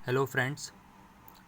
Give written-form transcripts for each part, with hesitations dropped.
Hello friends.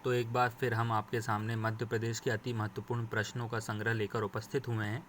तो एक बार फिर हम आपके सामने मध्य प्रदेश के अति महत्वपूर्ण प्रश्नों का संग्रह लेकर उपस्थित हुए हैं,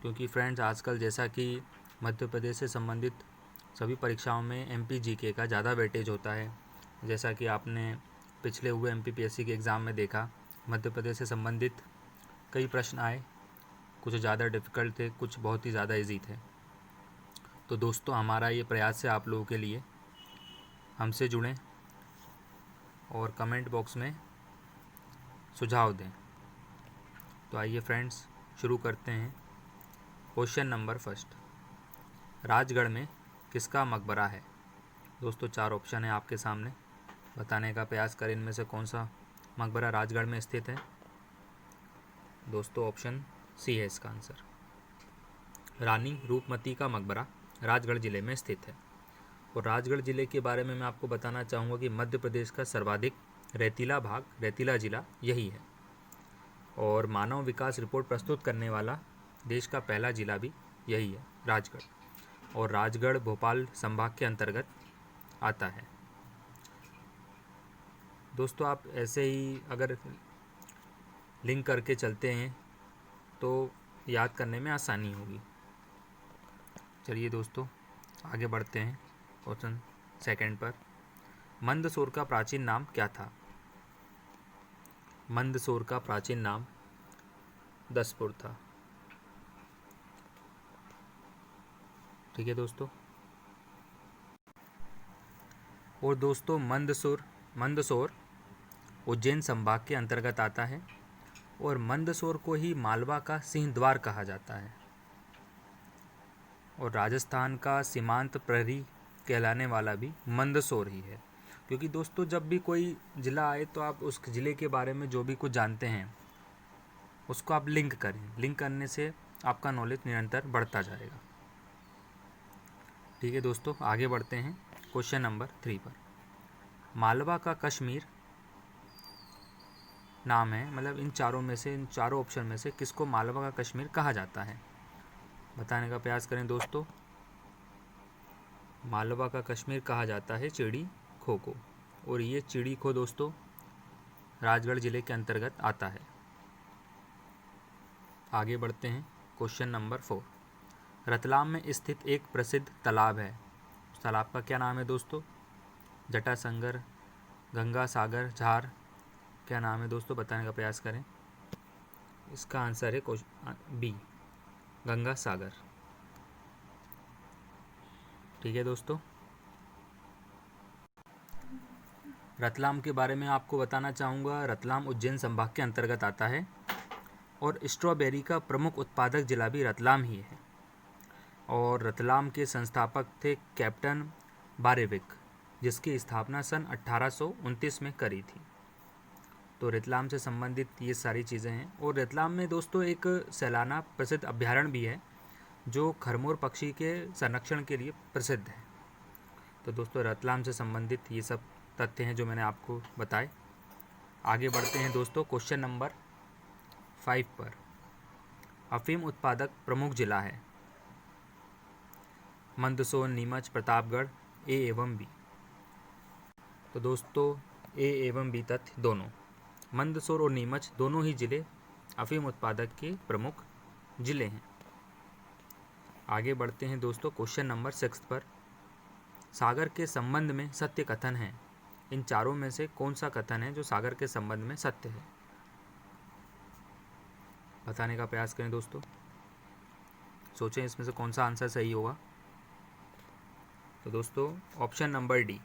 क्योंकि फ्रेंड्स आजकल जैसा कि मध्य प्रदेश से संबंधित सभी परीक्षाओं में एमपी जीके का ज़्यादा वेटेज होता है। जैसा कि आपने पिछले हुए एमपीपीएससी के एग्ज़ाम में देखा, मध्य प्रदेश से संबंधित कई प्रश्न आए, कुछ ज़्यादा डिफ़िकल्ट थे, कुछ बहुत ही ज़्यादा ईजी थे। तो दोस्तों, हमारा ये प्रयास है आप लोगों के लिए, हमसे जुड़ें और कमेंट बॉक्स में सुझाव दें। तो आइए फ्रेंड्स, शुरू करते हैं। क्वेश्चन नंबर फर्स्ट, राजगढ़ में किसका मकबरा है? दोस्तों, 4 ऑप्शन है आपके सामने, बताने का प्रयास करें इनमें से कौन सा मकबरा राजगढ़ में स्थित है। दोस्तों, ऑप्शन सी है इसका आंसर। रानी रूपमती का मकबरा राजगढ़ ज़िले में स्थित है। और राजगढ़ ज़िले के बारे में मैं आपको बताना चाहूँगा कि मध्य प्रदेश का सर्वाधिक रेतीला भाग, रेतीला ज़िला यही है। और मानव विकास रिपोर्ट प्रस्तुत करने वाला देश का पहला ज़िला भी यही है, राजगढ़। और राजगढ़ भोपाल संभाग के अंतर्गत आता है। दोस्तों, आप ऐसे ही अगर लिंक करके चलते हैं तो याद करने में आसानी होगी। चलिए दोस्तों, आगे बढ़ते हैं क्वेश्चन सेकंड पर। मंदसौर का प्राचीन नाम क्या था? मंदसौर का प्राचीन नाम दसपुर था। ठीक है दोस्तों। और दोस्तों, मंदसौर उज्जैन संभाग के अंतर्गत आता है। और मंदसौर को ही मालवा का सिंह द्वार कहा जाता है। और राजस्थान का सीमांत प्रहरी कहलाने वाला भी मंदसौर ही है। क्योंकि दोस्तों, जब भी कोई ज़िला आए तो आप उस ज़िले के बारे में जो भी कुछ जानते हैं उसको आप लिंक करें। लिंक करने से आपका नॉलेज निरंतर बढ़ता जाएगा। ठीक है दोस्तों, आगे बढ़ते हैं क्वेश्चन नंबर 3 पर। मालवा का कश्मीर नाम है, मतलब इन चारों ऑप्शन में से किसको मालवा का कश्मीर कहा जाता है? बताने का प्रयास करें दोस्तों। मालवा का कश्मीर कहा जाता है चिड़ी खो को। और ये चिड़ी खो दोस्तों राजगढ़ ज़िले के अंतर्गत आता है। आगे बढ़ते हैं क्वेश्चन नंबर 4। रतलाम में स्थित एक प्रसिद्ध तालाब है, उस तालाब का क्या नाम है दोस्तों? जटासंगर, गंगा सागर, झार, क्या नाम है दोस्तों? बताने का प्रयास करें। इसका आंसर है बी, गंगा सागर। ठीक है दोस्तों। रतलाम के बारे में आपको बताना चाहूँगा। रतलाम उज्जैन संभाग के अंतर्गत आता है। और स्ट्रॉबेरी का प्रमुख उत्पादक जिला भी रतलाम ही है। और रतलाम के संस्थापक थे कैप्टन बारेविक, जिसकी स्थापना सन 1829 में करी थी। तो रतलाम से संबंधित ये सारी चीज़ें हैं। और रतलाम में दोस्तों एक सैलाना प्रसिद्ध अभ्यारण्य भी है जो खरमोर पक्षी के संरक्षण के लिए प्रसिद्ध है। तो दोस्तों, रतलाम से संबंधित ये सब तथ्य हैं जो मैंने आपको बताए। आगे बढ़ते हैं दोस्तों क्वेश्चन नंबर 5 पर। अफीम उत्पादक प्रमुख जिला है? मंदसौर, नीमच, प्रतापगढ़, ए एवं बी। तो दोस्तों, ए एवं बी तथ्य दोनों, मंदसौर और नीमच दोनों ही जिले अफीम उत्पादक के प्रमुख जिले हैं। आगे बढ़ते हैं दोस्तों क्वेश्चन नंबर 6 पर। सागर के संबंध में सत्य कथन है। इन चारों में से कौन सा कथन है जो सागर के संबंध में सत्य है? बताने का प्रयास करें दोस्तों। सोचें इसमें से कौन सा आंसर सही होगा। तो दोस्तों, ऑप्शन नंबर डी,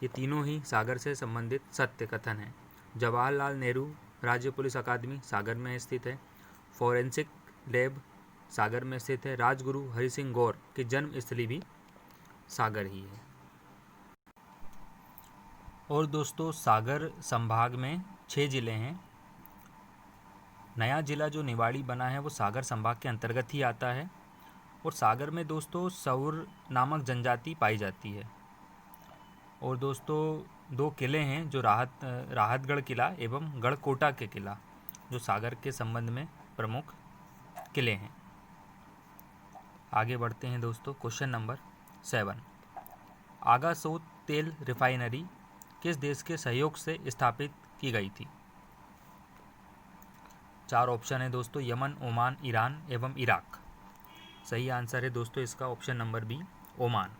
ये तीनों ही सागर से संबंधित सत्य कथन है। जवाहरलाल नेहरू राज्य पुलिस अकादमी सागर में स्थित है। फॉरेंसिक लैब सागर में स्थित है। राजगुरु हरि सिंह गौर की जन्म स्थली भी सागर ही है। और दोस्तों, सागर संभाग में 6 जिले हैं। नया जिला जो निवाड़ी बना है वो सागर संभाग के अंतर्गत ही आता है। और सागर में दोस्तों सौर नामक जनजाति पाई जाती है। और दोस्तों, 2 किले हैं जो राहतगढ़ किला एवं गढ़कोटा के किला, जो सागर के संबंध में प्रमुख किले हैं। आगे बढ़ते हैं दोस्तों क्वेश्चन नंबर 7। आगासोत तेल रिफाइनरी किस देश के सहयोग से स्थापित की गई थी? 4 ऑप्शन है दोस्तों, यमन, ओमान, ईरान एवं इराक। सही आंसर है दोस्तों इसका option number B, Oman.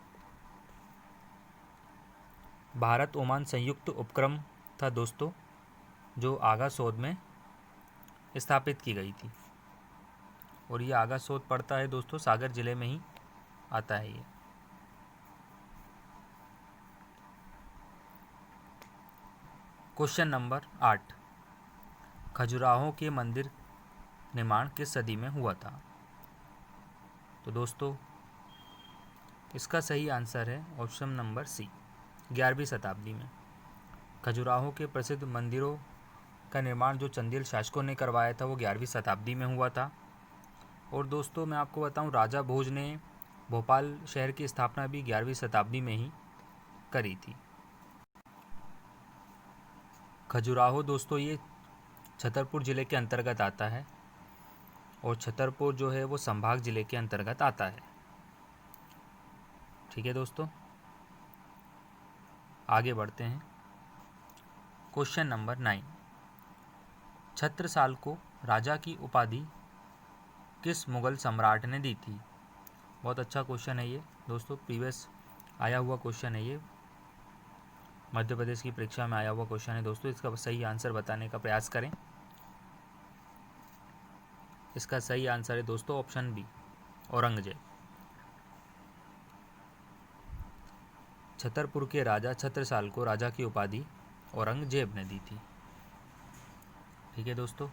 Bharat Oman संयुक्त उपक्रम था दोस्तों, जो आगा सोद में स्थापित की गई थी। और ये आगा सोद पड़ता है दोस्तों सागर जिले में ही आता है ये। क्वेश्चन नंबर 8, खजुराहो के मंदिर निर्माण किस सदी में हुआ था? तो दोस्तों इसका सही आंसर है ऑप्शन नंबर सी, 11वीं शताब्दी में। खजुराहो के प्रसिद्ध मंदिरों का निर्माण जो चंदेल शासकों ने करवाया था वो 11वीं शताब्दी में हुआ था। और दोस्तों मैं आपको बताऊं, राजा भोज ने भोपाल शहर की स्थापना भी 11वीं शताब्दी में ही करी थी। खजुराहो दोस्तों ये छतरपुर ज़िले के अंतर्गत आता है और छतरपुर जो है वो संभाग ज़िले के अंतर्गत आता है। ठीक है दोस्तों, आगे बढ़ते हैं। क्वेश्चन नंबर 9, छत्रसाल को राजा की उपाधि किस मुगल सम्राट ने दी थी? बहुत अच्छा क्वेश्चन है ये दोस्तों, प्रीवियस आया हुआ क्वेश्चन है ये, मध्य प्रदेश की परीक्षा में आया हुआ क्वेश्चन है दोस्तों। इसका सही आंसर बताने का प्रयास करें। इसका सही आंसर है दोस्तों ऑप्शन बी, औरंगजेब। छतरपुर के राजा छत्रसाल को राजा की उपाधि औरंगजेब ने दी थी। ठीक है दोस्तों,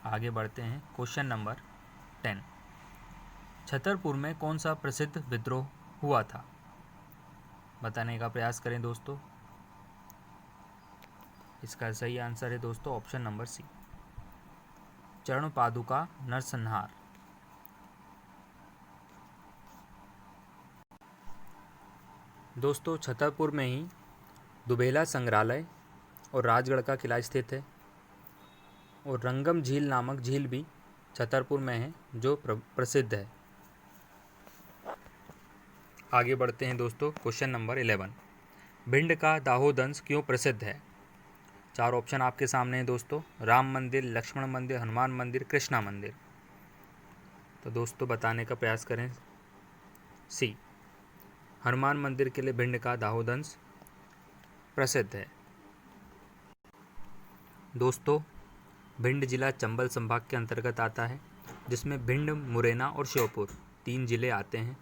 आगे बढ़ते हैं। क्वेश्चन नंबर 10, छतरपुर में कौन सा प्रसिद्ध विद्रोह हुआ था? बताने का प्रयास करें दोस्तों। इसका सही आंसर है दोस्तों ऑप्शन नंबर सी, चरण पादुका नरसंहार। दोस्तों छतरपुर में ही दुबेला संग्रहालय और राजगढ़ का किला स्थित है और रंगम झील नामक झील भी छतरपुर में है जो प्रसिद्ध है। आगे बढ़ते हैं दोस्तों। क्वेश्चन नंबर 11, भिंड का दाहोदंश क्यों प्रसिद्ध है? 4 ऑप्शन आपके सामने हैं दोस्तों, राम मंदिर, लक्ष्मण मंदिर, हनुमान मंदिर, कृष्णा मंदिर। तो दोस्तों बताने का प्रयास करें। सी, हनुमान मंदिर के लिए भिंड का दाहोदंश प्रसिद्ध है। दोस्तों भिंड जिला चंबल संभाग के अंतर्गत आता है, जिसमें भिंड, मुरैना और श्योपुर 3 जिले आते हैं।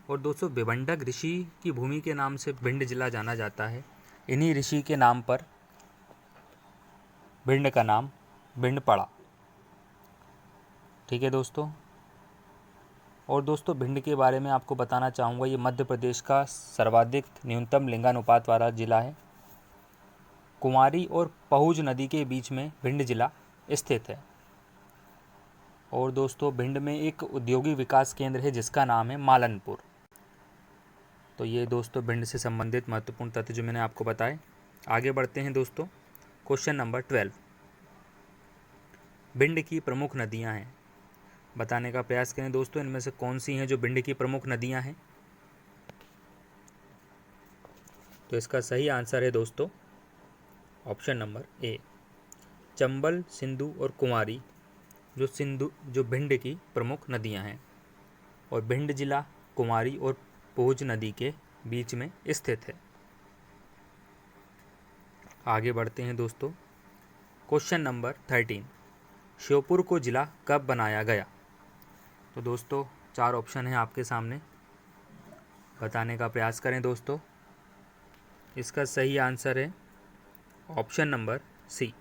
और दोस्तों भिवंडक ऋषि की भूमि के नाम से भिंड जिला जाना जाता है। इन्हीं ऋषि के नाम पर भिंड का नाम भिंड पड़ा। ठीक है दोस्तों, और दोस्तों भिंड के बारे में आपको बताना चाहूँगा, ये मध्य प्रदेश का सर्वाधिक न्यूनतम लिंगानुपात वाला जिला है। कुंवारी और पहुज नदी के बीच में भिंड जिला स्थित है। और दोस्तों भिंड में एक औद्योगिक विकास केंद्र है जिसका नाम है मालनपुर। तो ये दोस्तों भिंड से संबंधित महत्वपूर्ण तथ्य जो मैंने आपको बताए। आगे बढ़ते हैं दोस्तों। क्वेश्चन नंबर 12, भिंड की प्रमुख नदियां हैं। बताने का प्रयास करें दोस्तों, इनमें से कौन सी हैं जो भिंड की प्रमुख नदियां हैं? तो इसका सही आंसर है दोस्तों option number A, Chambal, Sindhu और कुमारी जो भिंड की प्रमुख नदियां हैं। और भिंड जिला कुमारी और पोज नदी के बीच में स्थित है। आगे बढ़ते हैं दोस्तों। क्वेश्चन नंबर 13, श्योपुर को जिला कब बनाया गया? तो दोस्तों 4 ऑप्शन हैं आपके सामने, बताने का प्रयास करें दोस्तों। इसका सही आंसर है ऑप्शन नंबर सी,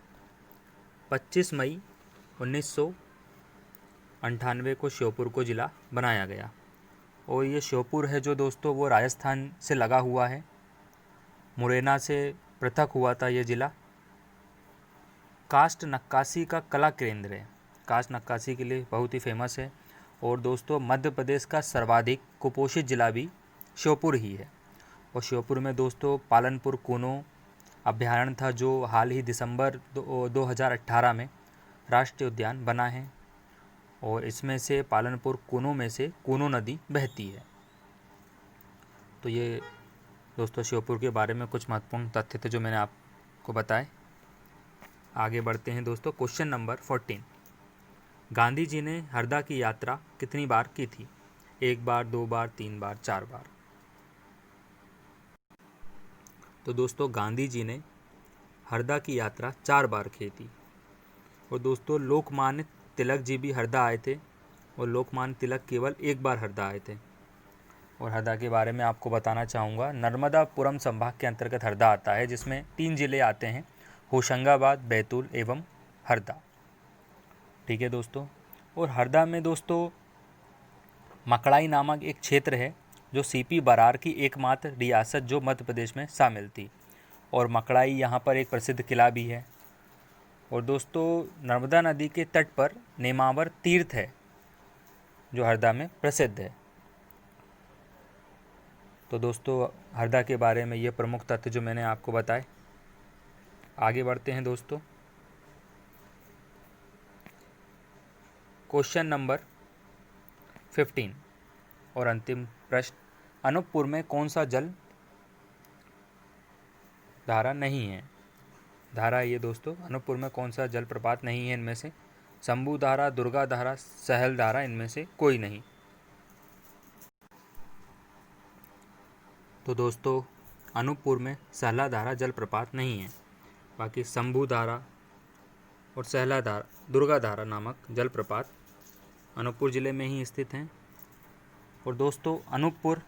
25 मई 1998 को श्योपुर को जिला बनाया गया। और ये श्योपुर है जो दोस्तों वो राजस्थान से लगा हुआ है, मुरैना से पृथक हुआ था ये ज़िला। कास्ट नक्काशी का कला केंद्र है, कास्ट नक्काशी के लिए बहुत ही फेमस है। और दोस्तों मध्य प्रदेश का सर्वाधिक कुपोषित जिला भी श्योपुर ही है। और श्योपुर में दोस्तों पालनपुर कूनो अभ्यारण्य था जो हाल ही दिसंबर 2018 में राष्ट्रीय उद्यान बना है। और इसमें से पालनपुर कूनो में से कूनो नदी बहती है। तो ये दोस्तों श्योपुर के बारे में कुछ महत्वपूर्ण तथ्य थे जो मैंने आपको बताए। आगे बढ़ते हैं दोस्तों। क्वेश्चन नंबर 14, गांधी जी ने हरदा की यात्रा कितनी बार की थी? 1 बार, 2 बार, 3 बार, 4 बार? तो दोस्तों गांधी जी ने हरदा की यात्रा 4 बार की थी। और दोस्तों लोकमान्य तिलक जी भी हरदा आए थे, और लोकमान्य तिलक केवल 1 बार हरदा आए थे। और हरदा के बारे में आपको बताना चाहूँगा, नर्मदापुरम संभाग के अंतर्गत हरदा आता है, जिसमें 3 जिले आते हैं, होशंगाबाद, बैतूल एवं हरदा। ठीक है दोस्तों। और हरदा में दोस्तों मकड़ाई नामक एक क्षेत्र है, जो सीपी बरार की एकमात्र रियासत जो मध्य प्रदेश में शामिल थी। और मकड़ाई यहाँ पर एक प्रसिद्ध किला भी है। और दोस्तों नर्मदा नदी के तट पर नेमावर तीर्थ है, जो हरदा में प्रसिद्ध है। तो दोस्तों हरदा के बारे में ये प्रमुख तथ्य जो मैंने आपको बताए। आगे बढ़ते हैं दोस्तों। क्वेश्चन नंबर 15 और अंतिम प्रश्न, अनूपपुर में कौन सा जल धारा नहीं है? धारा ये दोस्तों, अनूपपुर में कौन सा जलप्रपात नहीं है? इनमें से शंभू धारा, दुर्गा धारा, सहल धारा, इनमें से कोई नहीं। तो दोस्तों अनूपपुर में सहला धारा जलप्रपात नहीं है। बाकी शंभू धारा और सहला धारा, दुर्गा धारा नामक जलप्रपात अनूपपुर ज़िले में ही स्थित हैं। और दोस्तों अनूपपुर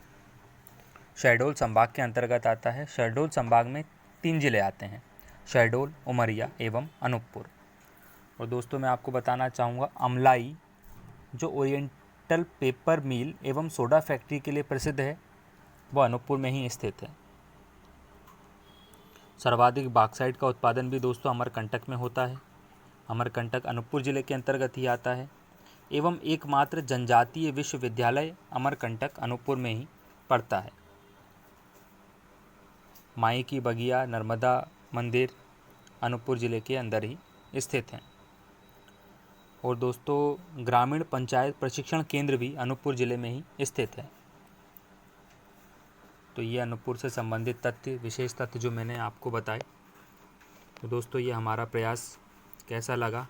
शहडोल संभाग के अंतर्गत आता है। शहडोल संभाग में 3 जिले आते हैं, शहडोल, उमरिया एवं अनूपपुर। और दोस्तों मैं आपको बताना चाहूँगा, अमलाई जो ओरिएंटल पेपर मिल एवं सोडा फैक्ट्री के लिए प्रसिद्ध है, वह अनूपपुर में ही स्थित है। सर्वाधिक बॉक्साइट का उत्पादन भी दोस्तों अमरकंटक में होता है। अमरकंटक अनूपपुर ज़िले के अंतर्गत ही आता है, एवं एकमात्र जनजातीय विश्वविद्यालय अमरकंटक अनूपपुर में ही पड़ता है। माई की बगिया, नर्मदा मंदिर अनूपपुर ज़िले के अंदर ही स्थित हैं। और दोस्तों ग्रामीण पंचायत प्रशिक्षण केंद्र भी अनूपपुर ज़िले में ही स्थित है। तो ये अनूपपुर से संबंधित तथ्य, विशेष तथ्य जो मैंने आपको बताए। तो दोस्तों ये हमारा प्रयास कैसा लगा?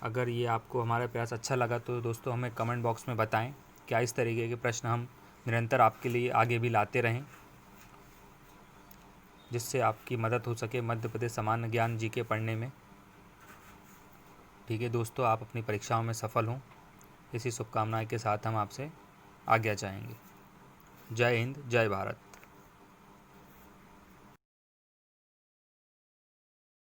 अगर ये आपको हमारा प्रयास अच्छा लगा तो दोस्तों हमें कमेंट बॉक्स में बताएं, क्या इस तरीके के प्रश्न हम निरंतर आपके लिए आगे भी लाते रहें, जिससे आपकी मदद हो सके मध्य प्रदेश सामान्य ज्ञान जीके पढ़ने में। ठीक है दोस्तों, आप अपनी परीक्षाओं में सफल हों, इसी शुभकामनाएं के साथ हम आपसे आज्ञा चाहेंगे। जय हिंद, जय भारत।